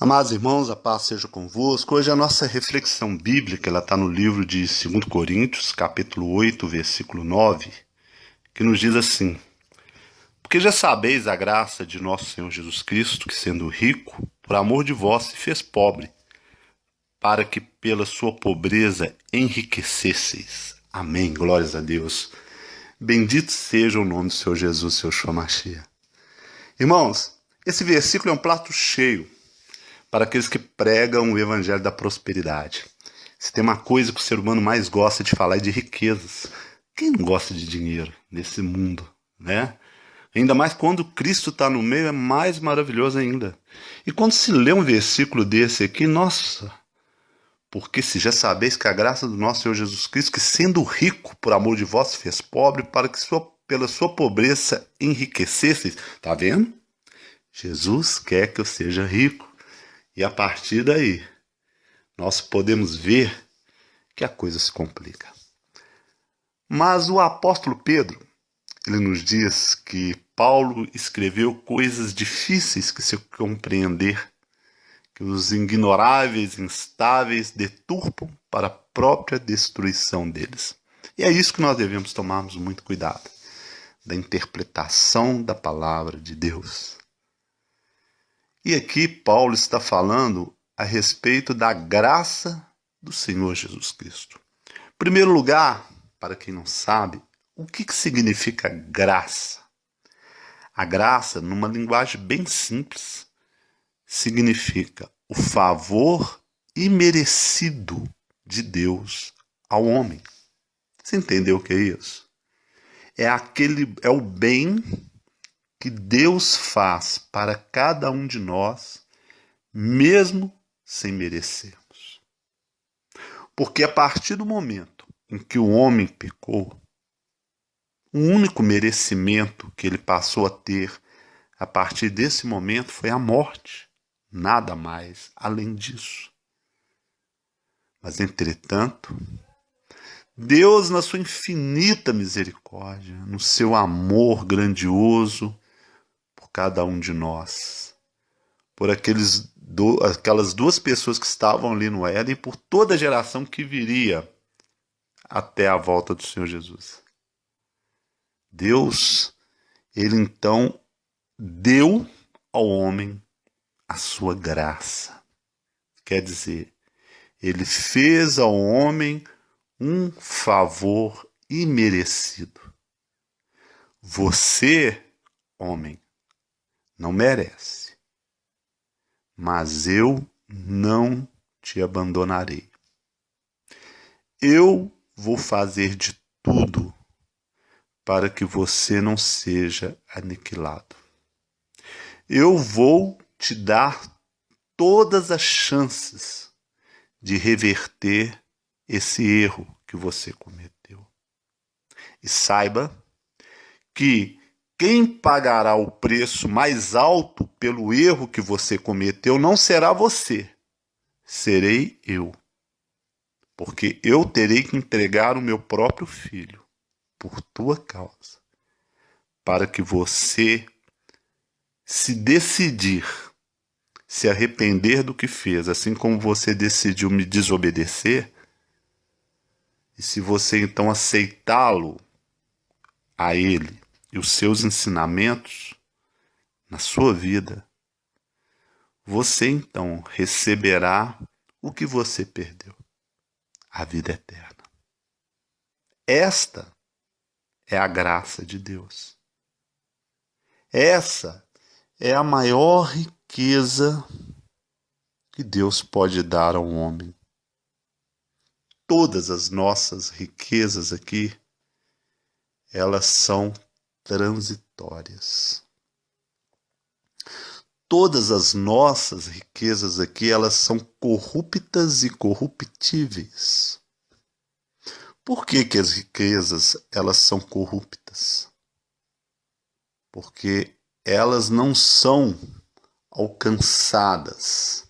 Amados irmãos, a paz seja convosco. Hoje a nossa reflexão bíblica está no livro de 2 Coríntios, capítulo 8, versículo 9, que nos diz assim: Porque já sabeis a graça de nosso Senhor Jesus Cristo, que sendo rico, por amor de vós se fez pobre, para que pela sua pobreza enriquecesseis. Amém. Glórias a Deus. Bendito seja o nome do Senhor Jesus, seu Yeshua Mashiach. Irmãos, esse versículo é um prato cheio para aqueles que pregam o evangelho da prosperidade. Se tem uma coisa que o ser humano mais gosta de falar é de riquezas. Quem não gosta de dinheiro nesse mundo, né? Ainda mais quando Cristo está no meio, é mais maravilhoso ainda. E quando se lê um versículo desse aqui, nossa, porque se já sabeis que a graça do nosso Senhor Jesus Cristo, que sendo rico por amor de vós, se fez pobre, para que pela sua pobreza enriquecesseis. Tá vendo? Jesus quer que eu seja rico. E a partir daí, nós podemos ver que a coisa se complica. Mas o apóstolo Pedro, ele nos diz que Paulo escreveu coisas difíceis que se compreender, que os ignoráveis, instáveis, deturpam para a própria destruição deles. E é isso que nós devemos tomarmos muito cuidado, da interpretação da palavra de Deus. E aqui Paulo está falando a respeito da graça do Senhor Jesus Cristo. Em primeiro lugar, para quem não sabe, o que significa graça? A graça, numa linguagem bem simples, significa o favor imerecido de Deus ao homem. Você entendeu o que é isso? É o bem que Deus faz para cada um de nós, mesmo sem merecermos. Porque a partir do momento em que o homem pecou, o único merecimento que ele passou a ter a partir desse momento foi a morte. Nada mais além disso. Mas, entretanto, Deus, na sua infinita misericórdia, no seu amor grandioso, cada um de nós, por aquelas duas pessoas que estavam ali no Éden, por toda a geração que viria até a volta do Senhor Jesus. Deus, ele então deu ao homem a sua graça. Quer dizer, ele fez ao homem um favor imerecido. Você, homem, não merece, mas eu não te abandonarei. Eu vou fazer de tudo para que você não seja aniquilado. Eu vou te dar todas as chances de reverter esse erro que você cometeu. E saiba que quem pagará o preço mais alto pelo erro que você cometeu não será você, serei eu. Porque eu terei que entregar o meu próprio filho por tua causa, para que você, se decidir, se arrepender do que fez, assim como você decidiu me desobedecer, e se você então aceitá-lo a ele, e os seus ensinamentos na sua vida, você então receberá o que você perdeu, a vida eterna. Esta é a graça de Deus. Essa é a maior riqueza que Deus pode dar ao homem. Todas as nossas riquezas aqui, elas são transitórias. Todas as nossas riquezas aqui, elas são corruptas e corruptíveis. Por que as riquezas, elas são corruptas? Porque elas não são alcançadas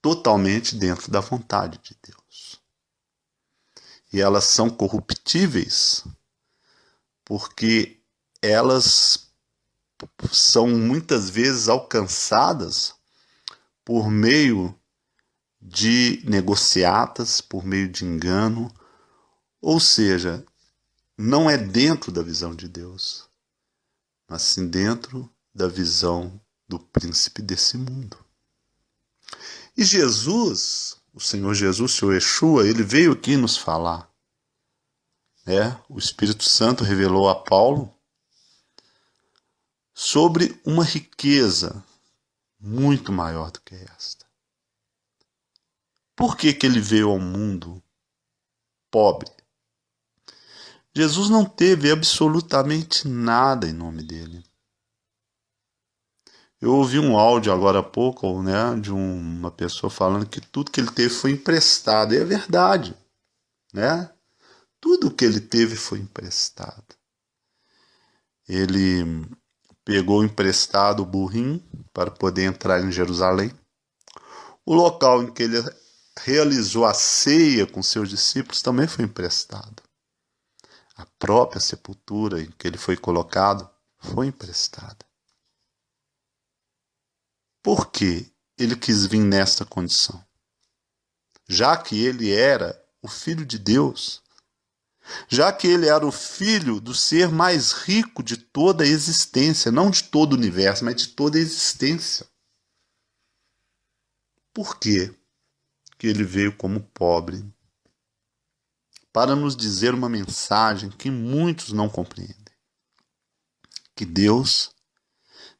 totalmente dentro da vontade de Deus. E elas são corruptíveis porque elas são muitas vezes alcançadas por meio de negociatas, por meio de engano, ou seja, não é dentro da visão de Deus, mas sim dentro da visão do príncipe desse mundo. E Jesus, o Senhor Jesus, o Senhor Yeshua, ele veio aqui nos falar. O Espírito Santo revelou a Paulo sobre uma riqueza muito maior do que esta. Por que ele veio ao mundo pobre? Jesus não teve absolutamente nada em nome dele. Eu ouvi um áudio agora há pouco, de uma pessoa falando que tudo que ele teve foi emprestado. E é verdade, Tudo que ele teve foi emprestado. Ele pegou emprestado o burrinho para poder entrar em Jerusalém. O local em que ele realizou a ceia com seus discípulos também foi emprestado. A própria sepultura em que ele foi colocado foi emprestada. Por que ele quis vir nesta condição? Já que ele era o Filho de Deus, já que ele era o filho do ser mais rico de toda a existência, não de todo o universo, mas de toda a existência. Por quê que ele veio como pobre? Para nos dizer uma mensagem que muitos não compreendem. Que Deus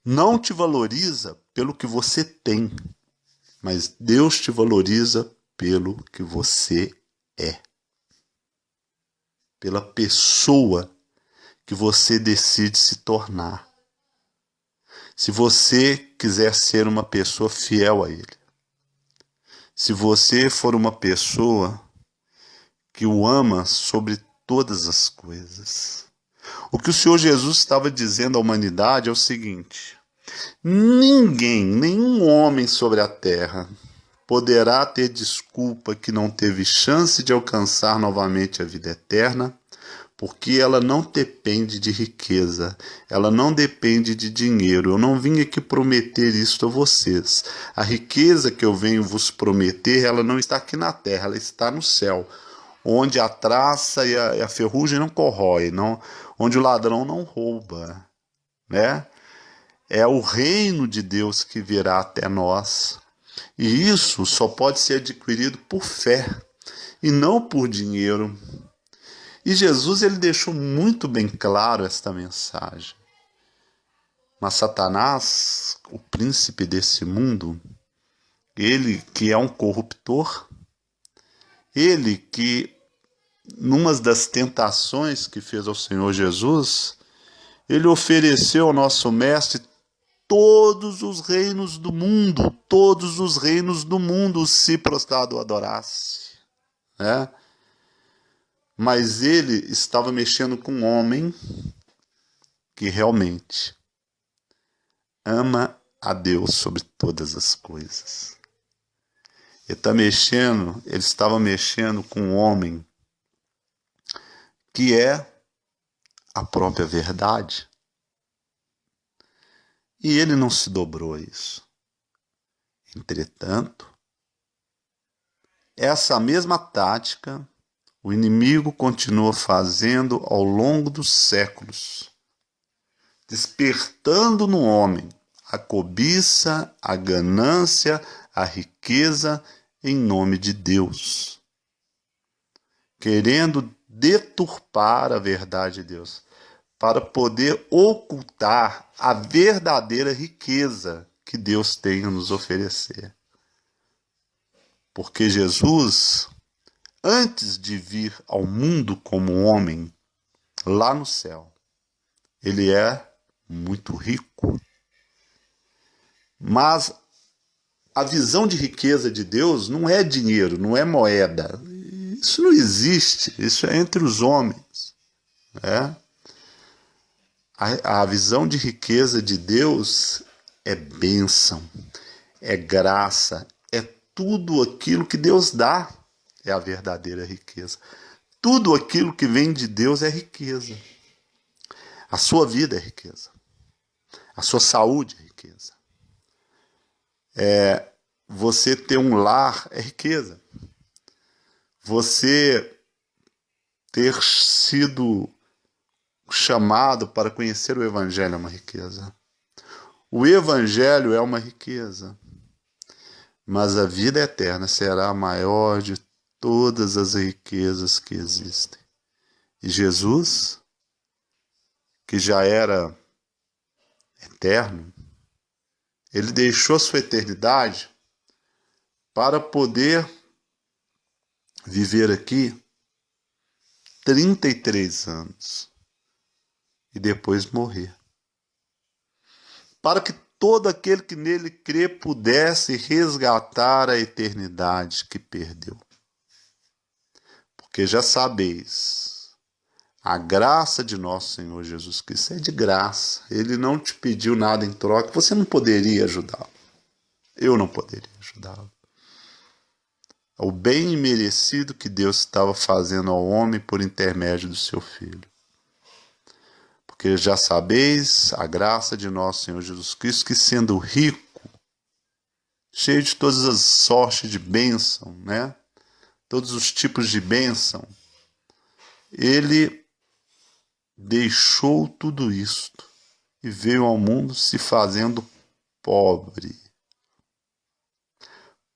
não te valoriza pelo que você tem, mas Deus te valoriza pelo que você é. Pela pessoa que você decide se tornar. Se você quiser ser uma pessoa fiel a Ele, se você for uma pessoa que o ama sobre todas as coisas. O que o Senhor Jesus estava dizendo à humanidade é o seguinte: ninguém, nenhum homem sobre a terra poderá ter desculpa que não teve chance de alcançar novamente a vida eterna, porque ela não depende de riqueza, ela não depende de dinheiro. Eu não vim aqui prometer isto a vocês. A riqueza que eu venho vos prometer, ela não está aqui na terra, ela está no céu, onde a traça e a ferrugem não corrói, onde o ladrão não rouba, É o reino de Deus que virá até nós. E isso só pode ser adquirido por fé e não por dinheiro. E Jesus ele deixou muito bem claro esta mensagem. Mas Satanás, o príncipe desse mundo, ele que é um corruptor, ele que, numa das tentações que fez ao Senhor Jesus, ele ofereceu ao nosso mestre todos os reinos do mundo se prostrado o adorasse. Mas ele estava mexendo com um homem que realmente ama a Deus sobre todas as coisas. Ele estava mexendo com um homem que é a própria verdade. E ele não se dobrou a isso. Entretanto, essa mesma tática o inimigo continua fazendo ao longo dos séculos, despertando no homem a cobiça, a ganância, a riqueza em nome de Deus, querendo deturpar a verdade de Deus, para poder ocultar a verdadeira riqueza que Deus tem a nos oferecer. Porque Jesus, antes de vir ao mundo como homem, lá no céu, ele é muito rico. Mas a visão de riqueza de Deus não é dinheiro, não é moeda. Isso não existe, isso é entre os homens. A visão de riqueza de Deus é bênção, é graça, é tudo aquilo que Deus dá, é a verdadeira riqueza. Tudo aquilo que vem de Deus é riqueza. A sua vida é riqueza. A sua saúde é riqueza. você ter um lar é riqueza. Você ter sido chamado para conhecer o Evangelho é uma riqueza. O Evangelho é uma riqueza. Mas a vida eterna será a maior de todas as riquezas que existem. E Jesus, que já era eterno, ele deixou sua eternidade para poder viver aqui 33 anos e depois morrer. Para que todo aquele que nele crê pudesse resgatar a eternidade que perdeu. Porque já sabeis, a graça de nosso Senhor Jesus Cristo é de graça. Ele não te pediu nada em troca, você não poderia ajudá-lo. Eu não poderia ajudá-lo. O bem merecido que Deus estava fazendo ao homem por intermédio do seu Filho. Porque já sabeis a graça de nosso Senhor Jesus Cristo, que sendo rico, cheio de todas as sortes de bênção, né? Todos os tipos de bênção, ele deixou tudo isto e veio ao mundo se fazendo pobre,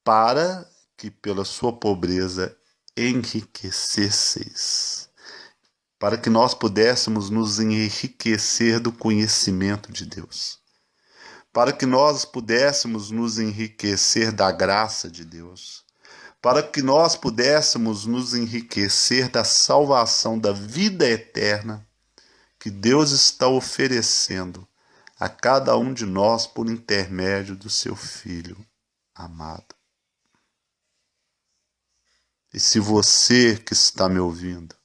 para que pela sua pobreza enriquecesseis, para que nós pudéssemos nos enriquecer do conhecimento de Deus, para que nós pudéssemos nos enriquecer da graça de Deus, para que nós pudéssemos nos enriquecer da salvação, da vida eterna que Deus está oferecendo a cada um de nós por intermédio do seu Filho amado. E se você que está me ouvindo,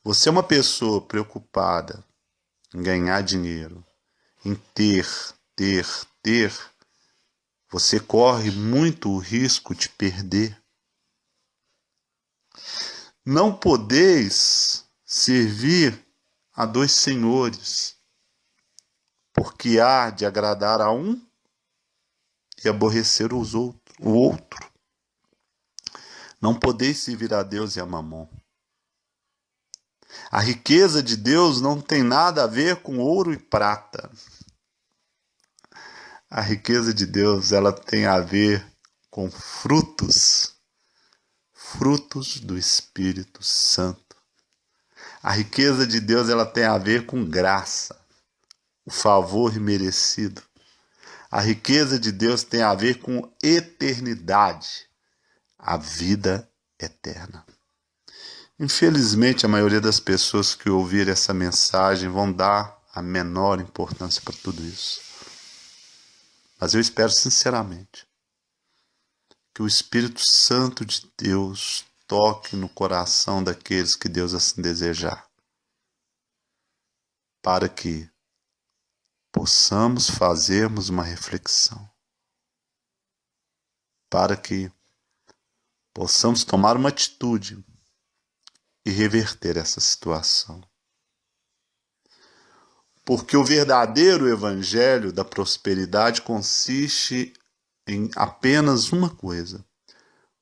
você é uma pessoa preocupada em ganhar dinheiro, em ter, você corre muito o risco de perder. Não podeis servir a dois senhores, porque há de agradar a um e aborrecer o outro. Não podeis servir a Deus e a Mamon. A riqueza de Deus não tem nada a ver com ouro e prata. A riqueza de Deus, ela tem a ver com frutos do Espírito Santo. A riqueza de Deus, ela tem a ver com graça, o favor merecido. A riqueza de Deus tem a ver com eternidade, a vida eterna. Infelizmente, a maioria das pessoas que ouvirem essa mensagem vão dar a menor importância para tudo isso. Mas eu espero sinceramente que o Espírito Santo de Deus toque no coração daqueles que Deus assim desejar, para que possamos fazermos uma reflexão, para que possamos tomar uma atitude e reverter essa situação. Porque o verdadeiro evangelho da prosperidade consiste em apenas uma coisa: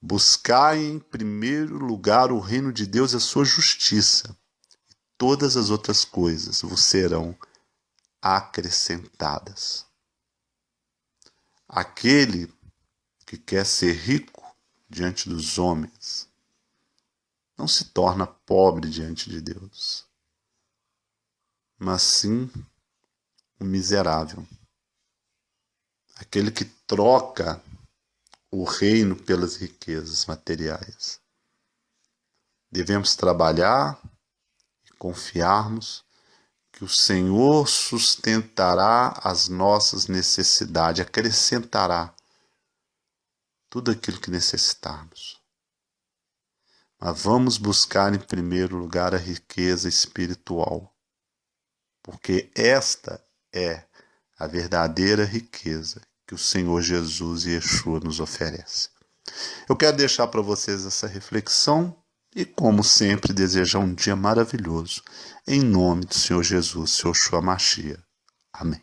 buscar em primeiro lugar o reino de Deus e a sua justiça. Todas as outras coisas vos serão acrescentadas. Aquele que quer ser rico diante dos homens não se torna pobre diante de Deus, mas sim um miserável. Aquele que troca o reino pelas riquezas materiais. Devemos trabalhar e confiarmos que o Senhor sustentará as nossas necessidades, acrescentará tudo aquilo que necessitarmos. Mas vamos buscar em primeiro lugar a riqueza espiritual, porque esta é a verdadeira riqueza que o Senhor Jesus e Yeshua nos oferece. Eu quero deixar para vocês essa reflexão e, como sempre, desejar um dia maravilhoso. Em nome do Senhor Jesus, Yeshua Mashiach. Amém.